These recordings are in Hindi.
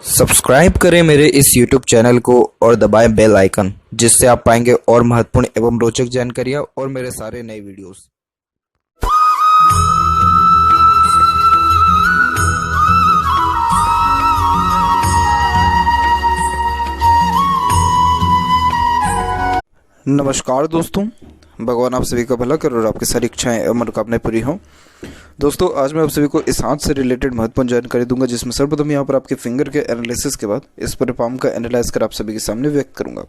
सब्सक्राइब करें मेरे इस YouTube चैनल को और दबाएं बेल आइकन, जिससे आप पाएंगे और महत्वपूर्ण एवं रोचक जानकारियां और मेरे सारे नए वीडियोस। नमस्कार दोस्तों, भगवान आप सभी का भला करे और आपकी सारी इच्छाएं एवं मनोकामनाएं पूरी हों। दोस्तों, आज मैं आप सभी को इस हाथ से रिलेटेड महत्वपूर्ण जानकारी दूंगा, जिसमें सर्वप्रथम यहाँ पर आपके फिंगर के एनालिसिस के बाद इस पर पाम का एनालाइज कर आप सभी के सामने व्यक्त करूंगा।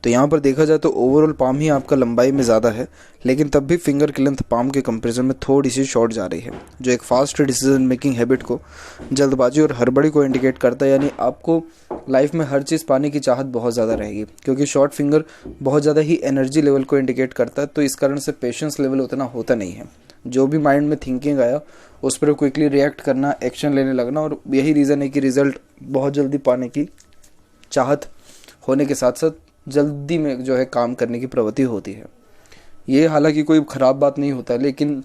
तो यहाँ पर देखा जाए तो ओवरऑल पाम ही आपका लंबाई में ज़्यादा है, लेकिन तब भी फिंगर की लेंथ पाम के कंपेरिजन में थोड़ी सी शॉर्ट जा रही है, जो एक फास्ट डिसीजन मेकिंग हैबिट को, जल्दबाजी और हड़बड़ी को इंडिकेट करता है। यानी आपको लाइफ में हर चीज़ पाने की चाहत बहुत ज़्यादा रहेगी, क्योंकि शॉर्ट फिंगर बहुत ज़्यादा ही एनर्जी लेवल को इंडिकेट करता है। तो इस कारण से पेशेंस लेवल उतना होता नहीं है। जो भी माइंड में थिंकिंग आया उस पर क्विकली रिएक्ट करना, एक्शन लेने लगना, और यही रीज़न है कि रिजल्ट बहुत जल्दी पाने की चाहत होने के साथ साथ जल्दी में जो है काम करने की प्रवृत्ति होती है। ये हालांकि कोई ख़राब बात नहीं होता है, लेकिन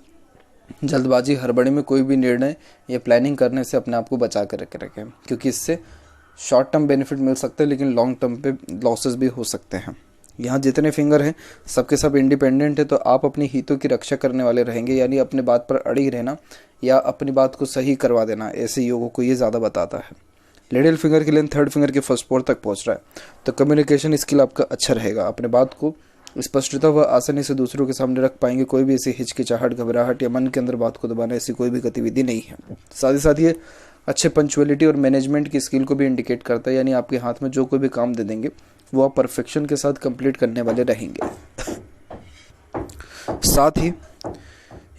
जल्दबाजी हड़बड़ी में कोई भी निर्णय या प्लानिंग करने से अपने आप को बचा कर रखें, क्योंकि इससे शॉर्ट टर्म बेनिफिट मिल सकते हैं, लेकिन लॉन्ग टर्म पे लॉसेस भी हो सकते हैं। यहाँ जितने फिंगर हैं सबके सब इंडिपेंडेंट है, तो आप अपनी हितों की रक्षा करने वाले रहेंगे। यानी अपने बात पर अड़ी रहना या अपनी बात को सही करवा देना, ऐसे योगों को ये ज़्यादा बताता है। लिटिल फिंगर की लेंथ थर्ड फिंगर के फर्स्ट पोर तक पहुँच रहा है, तो कम्युनिकेशन स्किल आपका अच्छा रहेगा। अपने बात को स्पष्टता व आसानी से दूसरों के सामने रख पाएंगे। कोई भी ऐसी हिचकिचाहट, घबराहट या मन के अंदर बात को दबाना, ऐसी कोई भी गतिविधि नहीं है। साथ ही साथ ये अच्छे पंचुअलिटी और मैनेजमेंट की स्किल को भी इंडिकेट करता है। यानी आपके हाथ में जो कोई भी काम दे देंगे वो आप परफेक्शन के साथ कंप्लीट करने वाले रहेंगे। साथ ही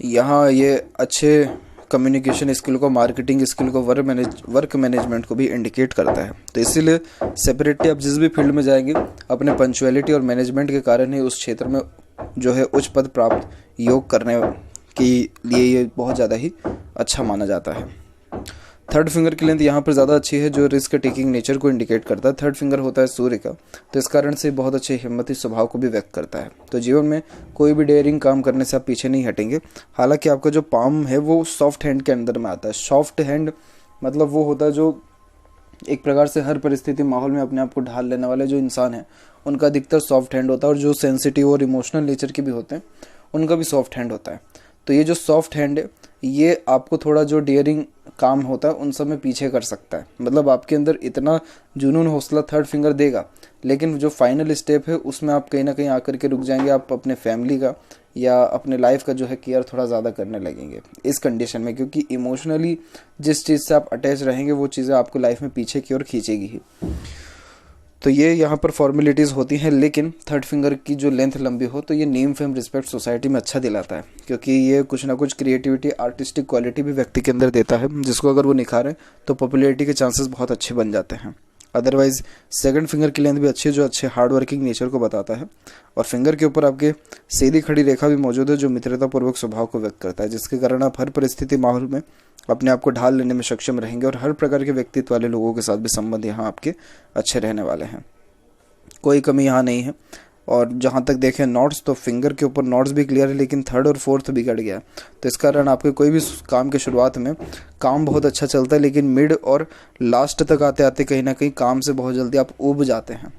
यहाँ ये अच्छे कम्युनिकेशन स्किल को, मार्केटिंग स्किल को, वर्क मैनेजमेंट को भी इंडिकेट करता है। तो इसीलिए सेपरेटली आप जिस भी फील्ड में जाएंगे, अपने पंचुअलिटी और मैनेजमेंट के कारण ही उस क्षेत्र में जो है उच्च पद प्राप्त योग करने के लिए ये बहुत ज़्यादा ही अच्छा माना जाता है। थर्ड फिंगर की लेंथ यहाँ पर ज़्यादा अच्छी है, जो रिस्क टेकिंग नेचर को इंडिकेट करता है। थर्ड फिंगर होता है सूर्य का, तो इस कारण से बहुत अच्छे हिम्मती स्वभाव को भी व्यक्त करता है। तो जीवन में कोई भी डेयरिंग काम करने से आप पीछे नहीं हटेंगे। हालांकि आपका जो पाम है वो सॉफ्ट हैंड के अंदर में आता है। सॉफ्ट हैंड मतलब वो होता है जो एक प्रकार से हर परिस्थिति माहौल में अपने आप को ढाल लेने वाले जो इंसान हैं उनका अधिकतर सॉफ्ट हैंड होता है, और जो सेंसिटिव और इमोशनल नेचर के भी होते हैं उनका भी सॉफ्ट हैंड होता है। तो ये जो सॉफ्ट हैंड है ये आपको थोड़ा जो डेयरिंग काम होता है उन सब में पीछे कर सकता है। मतलब आपके अंदर इतना जुनून, हौसला थर्ड फिंगर देगा, लेकिन जो फाइनल स्टेप है उसमें आप कहीं ना कहीं आकर के रुक जाएंगे। आप अपने फैमिली का या अपने लाइफ का जो है केयर थोड़ा ज़्यादा करने लगेंगे इस कंडीशन में, क्योंकि इमोशनली जिस चीज़ से आप अटैच रहेंगे वो चीज़ें आपको लाइफ में पीछे की ओर खींचेगी ही। तो ये यहाँ पर फॉर्मेलिटीज़ होती हैं, लेकिन थर्ड फिंगर की जो लेंथ लंबी हो तो ये नेम फेम रिस्पेक्ट सोसाइटी में अच्छा दिलाता है, क्योंकि ये कुछ ना कुछ क्रिएटिविटी, आर्टिस्टिक क्वालिटी भी व्यक्ति के अंदर देता है, जिसको अगर वो निखारें तो पॉपुलैरिटी के चांसेस बहुत अच्छे बन जाते हैं। अदरवाइज सेकंड फिंगर की लेंथ भी अच्छी है, जो अच्छे हार्ड वर्किंग नेचर को बताता है। और फिंगर के ऊपर आपके सीधी खड़ी रेखा भी मौजूद है, जो मित्रतापूर्वक स्वभाव को व्यक्त करता है, जिसके कारण आप हर परिस्थिति माहौल में अपने आप को ढाल लेने में सक्षम रहेंगे, और हर प्रकार के व्यक्तित्व वाले लोगों के साथ भी संबंध यहाँ आपके अच्छे रहने वाले हैं। कोई कमी यहाँ नहीं है। और जहाँ तक देखें नोट्स, तो फिंगर के ऊपर नोट्स भी क्लियर है, लेकिन थर्ड और फोर्थ बिगड़ गया। तो इस कारण आपके कोई भी काम के शुरुआत में काम बहुत अच्छा चलता है, लेकिन मिड और लास्ट तक आते आते कहीं ना कहीं काम से बहुत जल्दी आप ऊब जाते हैं।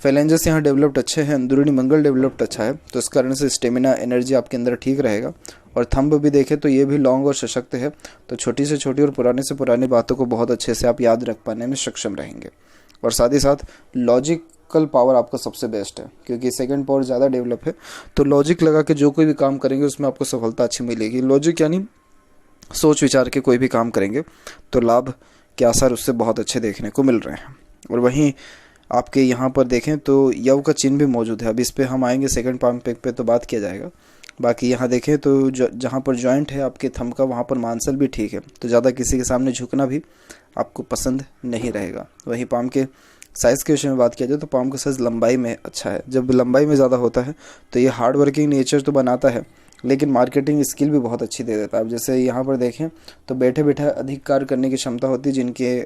फेलेंजेस यहाँ डेवलप्ड अच्छे हैं, अंदरूनी मंगल डेवलप्ड अच्छा है, तो इस कारण से स्टेमिना, एनर्जी आपके अंदर ठीक रहेगा। और थंब भी देखें तो ये भी लॉन्ग और सशक्त है, तो छोटी से छोटी और पुराने से पुरानी बातों को बहुत अच्छे से आप याद रख पाने में सक्षम रहेंगे। और साथ ही साथ लॉजिकल पावर आपका सबसे बेस्ट है, क्योंकि सेकंड पावर ज़्यादा डेवलप है, तो लॉजिक लगा के जो कोई भी काम करेंगे उसमें आपको सफलता अच्छी मिलेगी। लॉजिक यानी सोच विचार के कोई भी काम करेंगे तो लाभ के आसार उससे बहुत अच्छे देखने को मिल रहे हैं। और वहीं आपके यहाँ पर देखें तो यव का चिन्ह भी मौजूद है। अब इस पर हम आएंगे सेकंड पाम पे तो बात किया जाएगा। बाकी यहाँ देखें तो जहाँ पर जॉइंट है आपके थंब का, वहाँ पर मांसल भी ठीक है, तो ज़्यादा किसी के सामने झुकना भी आपको पसंद नहीं रहेगा। वहीं पाम के साइज़ के विषय में बात किया जाए तो पाम का साइज़ लंबाई में अच्छा है। जब लंबाई में ज़्यादा होता है तो ये हार्ड वर्किंग नेचर तो बनाता है, लेकिन मार्केटिंग स्किल भी बहुत अच्छी दे देता है। अब जैसे यहाँ पर देखें तो बैठे बैठे अधिक कार्य करने की क्षमता होती है जिनकी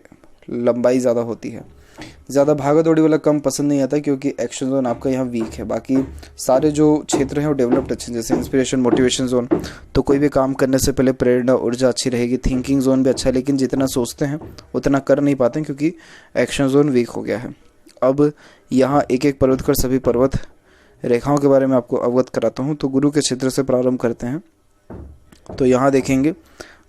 लंबाई ज़्यादा होती है। ज़्यादा भागा दौड़ी वाला काम पसंद नहीं आता क्योंकि एक्शन जोन आपका यहाँ वीक है। बाकी सारे जो क्षेत्र हैं वो डेवलप्ड अच्छे हैं, जैसे इंस्पिरेशन, मोटिवेशन जोन, तो कोई भी काम करने से पहले प्रेरणा, ऊर्जा अच्छी रहेगी। थिंकिंग जोन भी अच्छा है, लेकिन जितना सोचते हैं उतना कर नहीं पाते हैं क्योंकि एक्शन जोन वीक हो गया है। अब यहाँ एक एक पर्वत कर सभी पर्वत रेखाओं के बारे में आपको अवगत कराता हूँ। तो गुरु के क्षेत्र से प्रारंभ करते हैं। तो यहाँ देखेंगे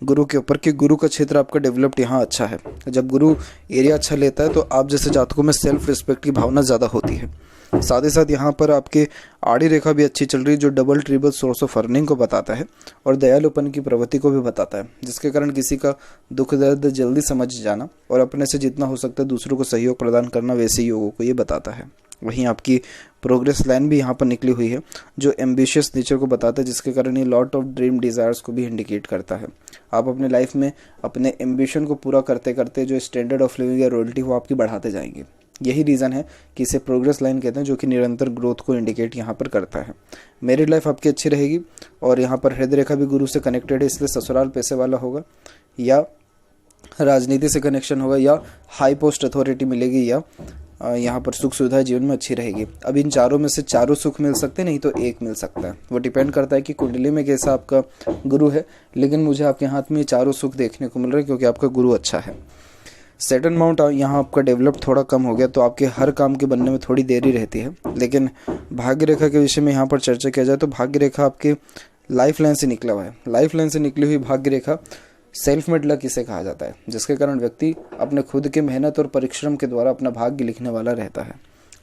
गुरु के ऊपर कि गुरु का क्षेत्र आपका डेवलप्ड यहाँ अच्छा है। जब गुरु एरिया अच्छा लेता है तो आप जैसे जातकों में सेल्फ रिस्पेक्ट की भावना ज़्यादा होती है। साथ ही साथ यहाँ पर आपके आड़ी रेखा भी अच्छी चल रही है, जो double triple source of earning को बताता है और दयालुपन की प्रवृत्ति को भी बताता है, जिसके कारण किसी का दुख दर्द जल्दी समझ जाना और अपने से जितना हो सकता है दूसरों को सहयोग प्रदान करना, वैसे योगों को ये बताता है। वहीं आपकी प्रोग्रेस लाइन भी यहाँ पर निकली हुई है, जो एम्बिशियस नेचर को बताता है, जिसके कारण ये लॉट ऑफ ड्रीम डिज़ायर्स को भी इंडिकेट करता है। आप अपने लाइफ में अपने एम्बिशन को पूरा करते करते जो स्टैंडर्ड ऑफ लिविंग या रॉयल्टी वो आपकी बढ़ाते जाएंगे। यही रीज़न है कि इसे प्रोग्रेस लाइन कहते हैं, जो कि निरंतर ग्रोथ को इंडिकेट यहाँ पर करता है। मैरिड लाइफ आपकी अच्छी रहेगी और यहाँ पर हृदय रेखा भी गुरु से कनेक्टेड है, इसलिए ससुराल पैसे वाला होगा या राजनीति से कनेक्शन होगा या हाई पोस्ट अथॉरिटी मिलेगी या यहाँ पर सुख सुविधा जीवन में अच्छी रहेगी। अब इन चारों में से चारों सुख मिल सकते हैं, नहीं तो एक मिल सकता है। वो डिपेंड करता है कि कुंडली में कैसा आपका गुरु है, लेकिन मुझे आपके हाथ में ये चारों सुख देखने को मिल रहे हैं क्योंकि आपका गुरु अच्छा है। सैटर्न माउंट यहाँ आपका डेवलप थोड़ा कम हो गया, तो आपके हर काम के बनने में थोड़ी देरी रहती है। लेकिन भाग्य रेखा के विषय में यहाँ पर चर्चा किया जाए तो भाग्य रेखा आपके लाइफ लाइन से निकला हुआ है। लाइफ लाइन से निकली हुई भाग्य रेखा सेल्फ मेड लक इसे कहा जाता है, जिसके कारण व्यक्ति अपने खुद के मेहनत और परिश्रम के द्वारा अपना भाग्य लिखने वाला रहता है।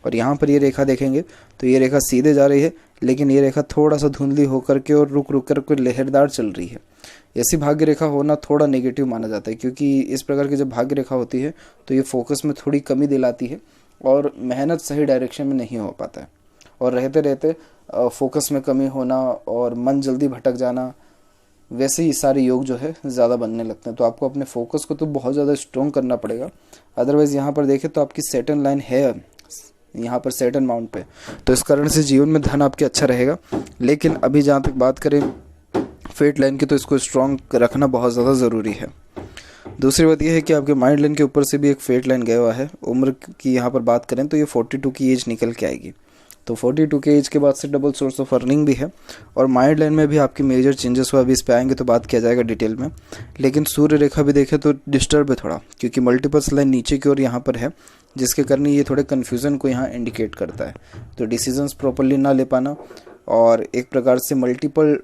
और यहाँ पर ये रेखा देखेंगे तो ये रेखा सीधे जा रही है, लेकिन ये रेखा थोड़ा सा धुंधली होकर के और रुक रुक कर कोई लहरदार चल रही है। ऐसी भाग्य रेखा होना थोड़ा नेगेटिव माना जाता है, क्योंकि इस प्रकार की जब भाग्य रेखा होती है तो ये फोकस में थोड़ी कमी दिलाती है और मेहनत सही डायरेक्शन में नहीं हो पाता है, और रहते रहते फोकस में कमी होना और मन जल्दी भटक जाना, वैसे ही सारे योग जो है ज़्यादा बनने लगते हैं। तो आपको अपने फोकस को तो बहुत ज़्यादा स्ट्रॉन्ग करना पड़ेगा। अदरवाइज़ यहाँ पर देखें तो आपकी सैटर्न लाइन है यहाँ पर सैटर्न माउंट पे, तो इस कारण से जीवन में धन आपके अच्छा रहेगा। लेकिन अभी जहाँ तक बात करें फेट लाइन की, तो इसको स्ट्रॉन्ग रखना बहुत ज़्यादा ज़रूरी है। दूसरी बात यह है कि आपके माइंड लाइन के ऊपर से भी एक फेट लाइन गया हुआ है। उम्र की यहाँ पर बात करें तो ये 42 की एज निकल के आएगी, तो 42 के एज के बाद से डबल सोर्स ऑफ अर्निंग भी है। और माइंड लाइन में भी आपकी मेजर चेंजेस हुआ, अभी इस पे आएंगे तो बात किया जाएगा डिटेल में। लेकिन सूर्य रेखा भी देखें तो डिस्टर्ब है थोड़ा, क्योंकि मल्टीपल्स लाइन नीचे की ओर यहाँ पर है, जिसके कारण ये थोड़े कन्फ्यूज़न को यहाँ इंडिकेट करता है। तो डिसीजंस प्रॉपरली ना ले पाना और एक प्रकार से मल्टीपल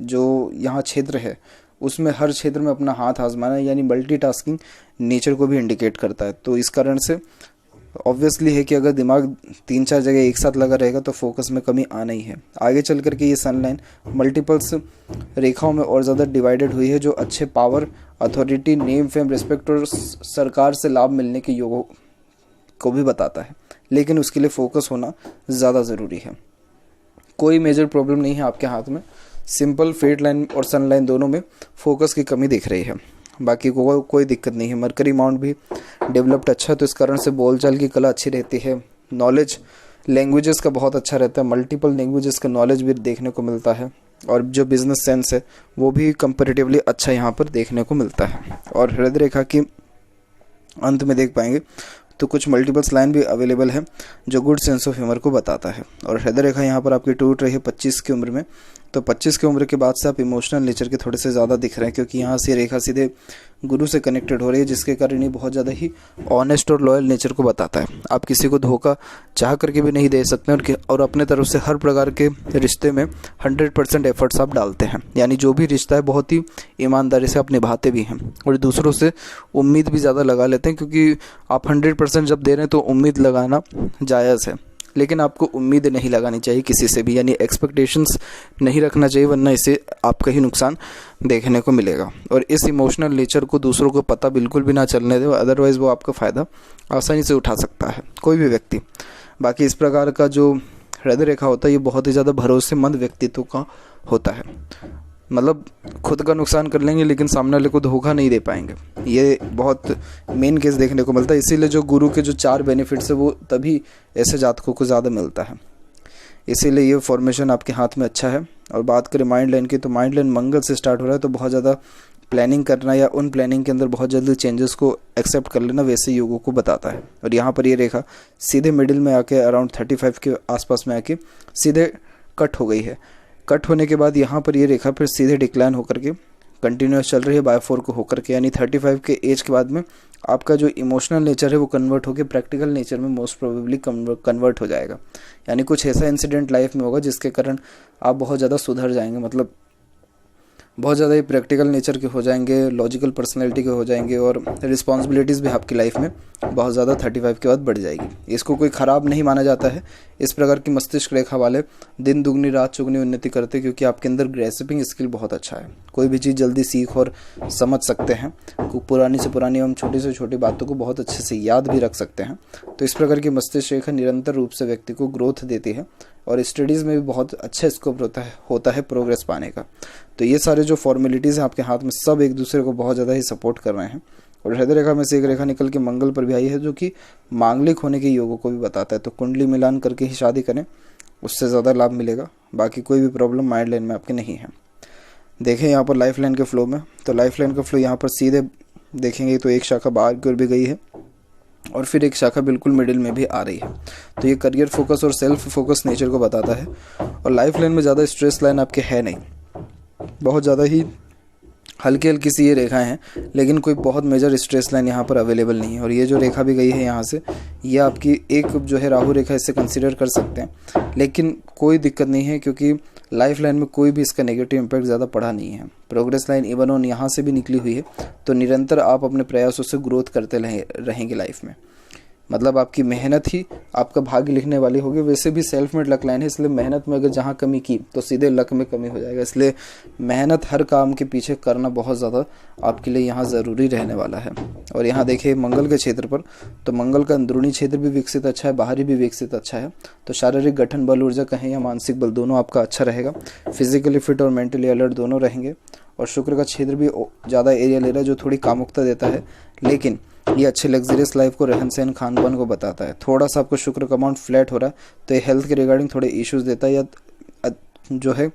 जो यहाँ क्षेत्र है उसमें हर क्षेत्र में अपना हाथ आजमाना, यानी मल्टीटास्किंग नेचर को भी इंडिकेट करता है। तो इस कारण से ऑब्वियसली है कि अगर दिमाग 3-4 जगह एक साथ लगा रहेगा तो फोकस में कमी आना ही है। आगे चल करके ये सनलाइन मल्टीपल्स रेखाओं में और ज़्यादा डिवाइडेड हुई है, जो अच्छे power, authority, name, fame, respect और सरकार से लाभ मिलने के योगों को भी बताता है। लेकिन उसके लिए फोकस होना ज़्यादा ज़रूरी है। कोई मेजर प्रॉब्लम नहीं है आपके हाथ में, सिंपल फेट लाइन और सन लाइन दोनों में फोकस की कमी दिख रही है, बाकी कोई दिक्कत नहीं है। मरकरी माउंट भी डेवलप्ड अच्छा है, तो इस कारण से बोलचाल की कला अच्छी रहती है। नॉलेज लैंग्वेजेस का बहुत अच्छा रहता है, मल्टीपल लैंग्वेजेस का नॉलेज भी देखने को मिलता है। और जो बिजनेस सेंस है वो भी कंपैरेटिवली अच्छा यहाँ पर देखने को मिलता है। और हृदय रेखा की अंत में देख पाएंगे तो कुछ मल्टीपल्स लाइन भी अवेलेबल है, जो गुड सेंस ऑफ ह्यूमर को बताता है। और हृदय रेखा यहाँ पर आपकी टूट रही है 25 की उम्र में, तो 25 की उम्र के बाद से आप इमोशनल नेचर के थोड़े से ज़्यादा दिख रहे हैं, क्योंकि यहाँ से रेखा सीधे गुरु से कनेक्टेड हो रही है, जिसके कारण ये बहुत ज़्यादा ही ऑनेस्ट और लॉयल नेचर को बताता है। आप किसी को धोखा चाह करके भी नहीं दे सकते और अपने तरफ से हर प्रकार के रिश्ते में 100% एफर्ट्स आप डालते हैं, यानी जो भी रिश्ता है बहुत ही ईमानदारी से आप निभाते भी हैं और दूसरों से उम्मीद भी ज़्यादा लगा लेते हैं, क्योंकि आप 100% जब दे रहे हैं तो उम्मीद लगाना जायज़ है, लेकिन आपको उम्मीद नहीं लगानी चाहिए किसी से भी, यानी एक्सपेक्टेशंस नहीं रखना चाहिए, वरना इसे आपका ही नुकसान देखने को मिलेगा। और इस इमोशनल नेचर को दूसरों को पता बिल्कुल भी ना चलने दे, अदरवाइज़ वो आपका फ़ायदा आसानी से उठा सकता है कोई भी व्यक्ति। बाकी इस प्रकार का जो हृदय रेखा होता है ये बहुत ही ज़्यादा भरोसेमंद व्यक्तित्व का होता है, मतलब खुद का नुकसान कर लेंगे लेकिन सामने वाले को धोखा नहीं दे पाएंगे। ये बहुत मेन केस देखने को मिलता है, इसीलिए जो गुरु के जो 4 बेनिफिट्स है वो तभी ऐसे जातकों को ज़्यादा मिलता है, इसीलिए ये फॉर्मेशन आपके हाथ में अच्छा है। और बात करें माइंड लाइन की, तो माइंड लाइन मंगल से स्टार्ट हो रहा है, तो बहुत ज़्यादा प्लानिंग करना या उन प्लानिंग के अंदर बहुत जल्दी चेंजेस को एक्सेप्ट कर लेना, वैसे योगों को बताता है। और यहाँ पर ये रेखा सीधे मिडिल में आके अराउंड 35 के आसपास में आके सीधे कट हो गई है। कट होने के बाद यहाँ पर ये रेखा फिर सीधे डिक्लाइन होकर के कंटिन्यूस चल रही है बाय 4 को होकर के, यानी 35 के एज के बाद में आपका जो इमोशनल नेचर है वो कन्वर्ट होकर प्रैक्टिकल नेचर में मोस्ट प्रोबेबली कन्वर्ट हो जाएगा। यानी कुछ ऐसा इंसिडेंट लाइफ में होगा जिसके कारण आप बहुत ज़्यादा सुधर जाएंगे, मतलब बहुत ज़्यादा ही प्रैक्टिकल नेचर के हो जाएंगे, लॉजिकल पर्सनैलिटी के हो जाएंगे, और रिस्पॉन्सिबिलिटीज़ भी आपकी लाइफ में बहुत ज़्यादा 35 के बाद बढ़ जाएगी। इसको कोई ख़राब नहीं माना जाता है। इस प्रकार की मस्तिष्क रेखा वाले दिन दुगनी रात चुगनी उन्नति करते हैं, क्योंकि आपके अंदर ग्रेस्पिंग स्किल बहुत अच्छा है। कोई भी चीज़ जल्दी सीख और समझ सकते हैं, पुरानी से पुरानी एवं छोटी से छोटी बातों को बहुत अच्छे से याद भी रख सकते हैं। तो इस प्रकार की मस्तिष्क रेखा निरंतर रूप से व्यक्ति को ग्रोथ देती है, और स्टडीज़ में भी बहुत अच्छा स्कोप होता है प्रोग्रेस पाने का। तो ये सारे जो फॉर्मेलिटीज़ हैं आपके हाथ में, सब एक दूसरे को बहुत ज़्यादा ही सपोर्ट कर रहे हैं। और हृदय रेखा में से एक रेखा निकल के मंगल पर भी आई है, जो कि मांगलिक होने के योगों को भी बताता है। तो कुंडली मिलान करके ही शादी करें, उससे ज़्यादा लाभ मिलेगा। बाकी कोई भी प्रॉब्लम माइंड लाइन में आपके नहीं है। देखें यहाँ पर लाइफ लाइन के फ्लो में, तो लाइफ लाइन का फ्लो यहाँ पर सीधे देखेंगे तो एक शाखा बाहर की ओर भी गई है, और फिर एक शाखा बिल्कुल मिडिल में भी आ रही है। तो ये करियर फोकस और सेल्फ फोकस नेचर को बताता है। और लाइफ लाइन में ज़्यादा स्ट्रेस लाइन आपके है नहीं, बहुत ज़्यादा ही हल्की हल्की सी ये रेखाएं हैं, लेकिन कोई बहुत मेजर स्ट्रेस लाइन यहाँ पर अवेलेबल नहीं है। और ये जो रेखा भी गई है यहाँ से, ये आपकी एक जो है राहु रेखा, इससे कंसीडर कर सकते हैं, लेकिन कोई दिक्कत नहीं है, क्योंकि लाइफ लाइन में कोई भी इसका नेगेटिव इम्पैक्ट ज़्यादा पड़ा नहीं है। प्रोग्रेस लाइन इवन ऑन यहाँ से भी निकली हुई है, तो निरंतर आप अपने प्रयासों से ग्रोथ करते रहेंगे लाइफ में। मतलब आपकी मेहनत ही आपका भाग्य लिखने वाली होगी। वैसे भी सेल्फ मेड लक लाइन है, इसलिए मेहनत में अगर जहाँ कमी की तो सीधे लक में कमी हो जाएगा। इसलिए मेहनत हर काम के पीछे करना बहुत ज़्यादा आपके लिए यहाँ ज़रूरी रहने वाला है। और यहाँ देखिए मंगल के क्षेत्र पर, तो मंगल का अंदरूनी क्षेत्र भी विकसित अच्छा है, बाहरी भी विकसित अच्छा है। तो शारीरिक गठन बल, ऊर्जा कहें या मानसिक बल, दोनों आपका अच्छा रहेगा। फिजिकली फिट और मेंटली अलर्ट दोनों रहेंगे। और शुक्र का क्षेत्र भी ज़्यादा एरिया ले रहा है, जो थोड़ी कामुकता देता है, लेकिन ये अच्छे लग्जरियस लाइफ को, रहन सहन खान पान को बताता है। थोड़ा सा आपको शुक्र का अमाउंट फ्लैट हो रहा है, तो ये हेल्थ के रिगार्डिंग थोड़े इश्यूज देता है, या जो है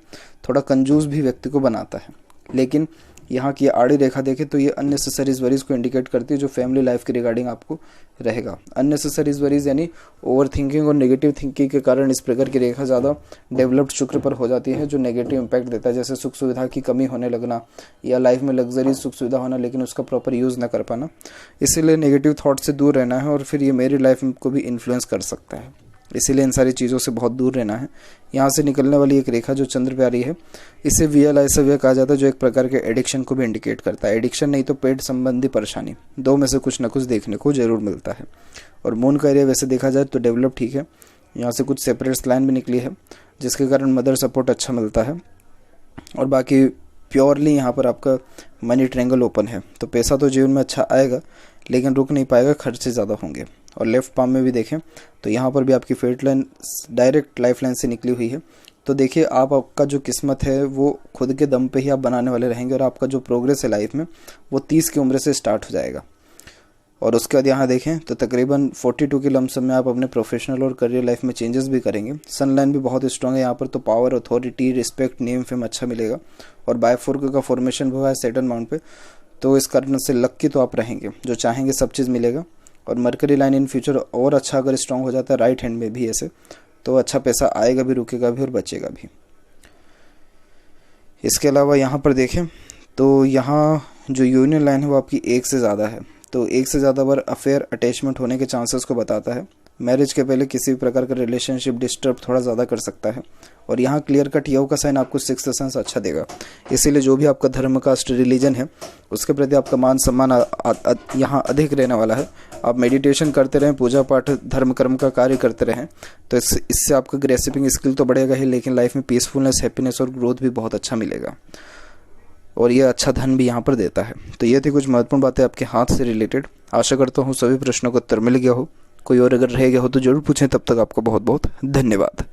थोड़ा कंजूस भी व्यक्ति को बनाता है। लेकिन यहाँ की आड़ी रेखा देखें तो ये अननेसेसरीज वरीज को इंडिकेट करती है, जो फैमिली लाइफ के रिगार्डिंग आपको रहेगा। अननेसेसरीज वरीज यानी ओवर थिंकिंग और नेगेटिव थिंकिंग के कारण इस प्रकार की रेखा ज़्यादा डेवलप्ड शुक्र पर हो जाती है, जो नेगेटिव इंपैक्ट देता है। जैसे सुख सुविधा की कमी होने लगना, या लाइफ में लग्जरी सुख सुविधा होना, लेकिन उसका प्रॉपर यूज़ ना कर पाना। इसीलिए नेगेटिव थाट से दूर रहना है, और फिर ये मेरी लाइफ को भी इन्फ्लुएंस कर सकता है। इसीलिए इन सारी चीज़ों से बहुत दूर रहना है। यहाँ से निकलने वाली एक रेखा जो चंद्र पे आ रही है, इसे VLISव्य कहा जाता है, जो एक प्रकार के एडिक्शन को भी इंडिकेट करता है। एडिक्शन नहीं तो पेट संबंधी परेशानी, दो में से कुछ न कुछ देखने को जरूर मिलता है। और मून का एरिया वैसे देखा जाए तो डेवलप ठीक है। यहाँ से कुछ सेपरेट लाइन भी निकली है, जिसके कारण मदर सपोर्ट अच्छा मिलता है। और बाकी प्योरली यहाँ पर आपका मनी ट्रायंगल ओपन है, तो पैसा तो जीवन में अच्छा आएगा, लेकिन रुक नहीं पाएगा, खर्चे ज़्यादा होंगे। और लेफ्ट पाम में भी देखें तो यहाँ पर भी आपकी fate line direct life line से निकली हुई है। तो देखिए आपका जो किस्मत है वो खुद के दम पे ही आप बनाने वाले रहेंगे, और आपका जो प्रोग्रेस है लाइफ में वो 30 की उम्र से स्टार्ट हो जाएगा। और उसके बाद यहाँ देखें तो तकरीबन 42 के लमसम में आप अपने प्रोफेशनल और करियर लाइफ में चेंजेस भी करेंगे। सन लाइन भी बहुत स्ट्रांग है यहाँ पर, तो power, authority, respect, name, fame अच्छा मिलेगा। और बाय 4 का फॉर्मेशन भी हुआ है सेटन माउंट पे, तो इस कारण से लक्की तो आप रहेंगे, जो चाहेंगे सब चीज़ मिलेगा। और मरकरी लाइन इन फ्यूचर और अच्छा अगर स्ट्रांग हो जाता है राइट हैंड में भी ऐसे, तो अच्छा पैसा आएगा भी, रुकेगा भी और बचेगा भी। इसके अलावा यहाँ पर देखें तो यहाँ जो यूनियन लाइन है वो आपकी 1 से ज़्यादा है, तो 1 से ज़्यादा बार अफेयर अटैचमेंट होने के चांसेस को बताता है। मैरिज के पहले किसी भी प्रकार का रिलेशनशिप डिस्टर्ब थोड़ा ज़्यादा कर सकता है। और यहाँ क्लियर कट यव का साइन आपको 6th सेंस अच्छा देगा। इसीलिए जो भी आपका धर्म, कास्ट, रिलीजन है उसके प्रति आपका मान सम्मान यहाँ अधिक रहने वाला है। आप मेडिटेशन करते रहें, पूजा पाठ, धर्म कर्म का कार्य करते रहें, तो इससे आपका ग्रेसिपिंग स्किल तो बढ़ेगा ही, लेकिन लाइफ में पीसफुलनेस, हैप्पीनेस और ग्रोथ भी बहुत अच्छा मिलेगा। और ये अच्छा धन भी यहाँ पर देता है। तो ये थी कुछ महत्वपूर्ण बातें आपके हाथ से रिलेटेड। आशा करता हूँ सभी प्रश्नों का उत्तर मिल गया हो। कोई और अगर रह गया हो तो जरूर पूछें। तब तक आपका बहुत बहुत धन्यवाद।